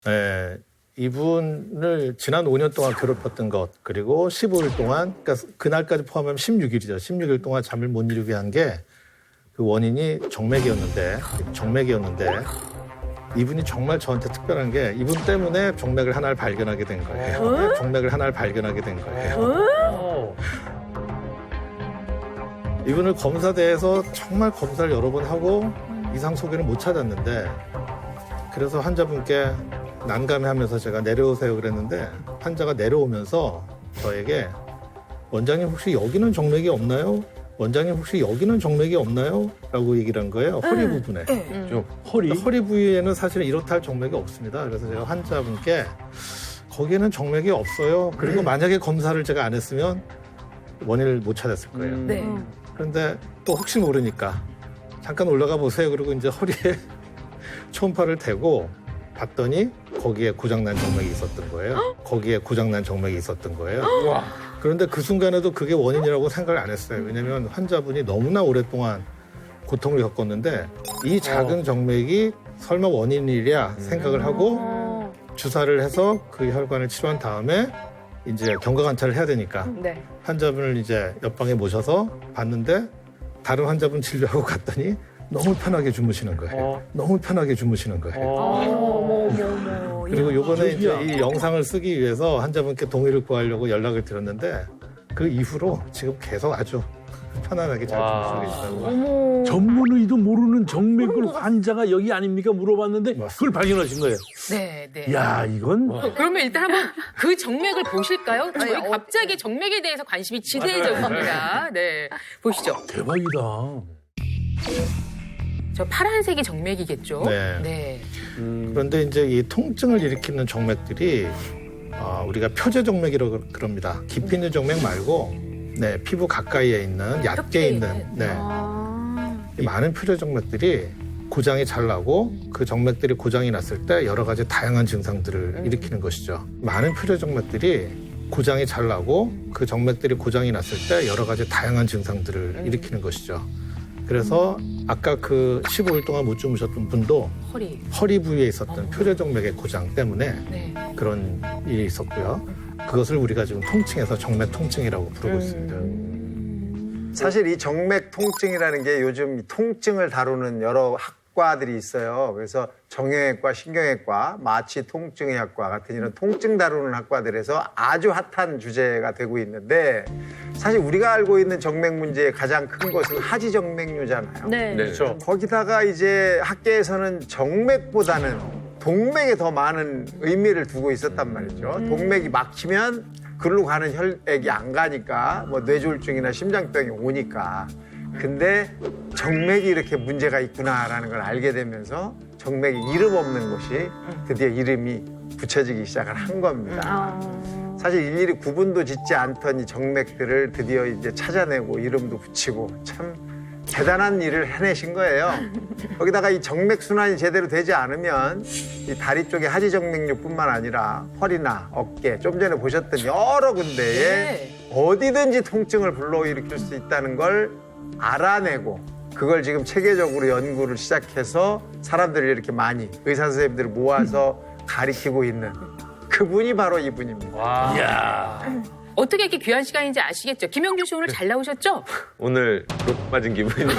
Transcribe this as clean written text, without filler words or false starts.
네, 이분을 지난 5년 동안 괴롭혔던 것, 그리고 15일 동안, 그러니까 그날까지 포함하면 16일이죠. 16일 동안 잠을 못 이루게 한 게 그 원인이 정맥이었는데 이분이 정말 저한테 특별한 게 이분 때문에 정맥을 하나를 발견하게 된 거예요. 정맥을 하나를 발견하게 된 거예요. 이분을 검사대에서 정말 검사를 여러 번 하고 이상 소견을 못 찾았는데 그래서 환자분께 난감해하면서 제가 내려오세요 그랬는데 환자가 내려오면서 저에게 원장님 혹시 여기는 정맥이 없나요? 원장님 혹시 여기는 정맥이 없나요? 라고 얘기를 한 거예요. 허리 부분에. 허리 부위에는 사실은 이렇다 할 정맥이 없습니다. 그래서 제가 환자분께 거기에는 정맥이 없어요. 그리고 만약에 검사를 제가 안 했으면 원인을 못 찾았을 거예요. 네. 그런데 또 혹시 모르니까 잠깐 올라가 보세요. 그리고 이제 허리에 초음파를 대고 봤더니 거기에 고장난 정맥이 있었던 거예요. 거기에 고장난 정맥이 있었던 거예요. 그런데 그 순간에도 그게 원인이라고 생각을 안 했어요. 왜냐하면 환자분이 너무나 오랫동안 고통을 겪었는데 이 작은 정맥이 설마 원인이랴 생각을 하고 주사를 해서 그 혈관을 치료한 다음에 이제 경과 관찰을 해야 되니까 네. 환자분을 이제 옆방에 모셔서 봤는데 다른 환자분 진료하고 갔더니 너무 편하게 주무시는 거예요. 너무 편하게 주무시는 거예요. 그리고 요번에 이제 이 영상을 쓰기 위해서 환자분께 동의를 구하려고 연락을 드렸는데 그 이후로 지금 계속 아주 편안하게 잘 주무시고 계시다고. 전문의도 모르는 정맥을 환자가 여기 아닙니까 물어봤는데 그걸 발견하신 거예요. 네, 네. 야 이건 그러면 일단 한번 그 정맥을 보실까요? 저희 갑자기 정맥에 대해서 관심이 지대해졌습니다. 네, 보시죠. 대박이다. 저 파란색이 정맥이겠죠? 네. 네. 그런데 이제 이 통증을 일으키는 정맥들이 우리가 표제 정맥이라고 그럽니다. 깊이 있는 정맥 말고 피부 가까이에 있는 얕게 있는 이 많은 표제 정맥들이 고장이 잘 나고 그 정맥들이 고장이 났을 때 여러 가지 다양한 증상들을 일으키는 것이죠. 많은 표제 정맥들이 고장이 잘 나고 그 정맥들이 고장이 났을 때 여러 가지 다양한 증상들을 일으키는 것이죠. 그래서 아까 그 15일 동안 못 주무셨던 분도 허리 부위에 있었던 표제정맥의 고장 때문에 그런 일이 있었고요. 그것을 우리가 지금 통칭해서 정맥 통증이라고 부르고 있습니다. 사실 이 정맥 통증이라는 게 요즘 통증을 다루는 여러 학과들이 있어요. 그래서 정형외과, 신경외과, 마취 통증의학과 같은 이런 통증 다루는 학과들에서 아주 핫한 주제가 되고 있는데 사실 우리가 알고 있는 정맥 문제의 가장 큰 것은 하지정맥류잖아요. 네. 그렇죠. 거기다가 이제 학계에서는 정맥보다는 동맥에 더 많은 의미를 두고 있었단 말이죠. 동맥이 막히면 그리로 가는 혈액이 안 가니까 뭐 뇌졸중이나 심장병이 오니까. 근데 정맥이 이렇게 문제가 있구나라는 걸 알게 되면서 정맥이 이름 없는 곳이 드디어 이름이 붙여지기 시작을 한 겁니다. 사실 일일이 구분도 짓지 않던 이 정맥들을 드디어 이제 찾아내고 이름도 붙이고 참 대단한 일을 해내신 거예요. 거기다가 이 정맥 순환이 제대로 되지 않으면 이 다리 쪽에 하지정맥류뿐만 아니라 허리나 어깨, 좀 전에 보셨던 여러 군데에 어디든지 통증을 불러일으킬 수 있다는 걸 알아내고 그걸 지금 체계적으로 연구를 시작해서 사람들을 이렇게 많이 의사 선생님들을 모아서 가리키고 있는 그분이 바로 이분입니다. 이야. 어떻게 이렇게 귀한 시간인지 아시겠죠? 김영준 씨 오늘 잘 나오셨죠? 오늘 롯 맞은 기분이네요.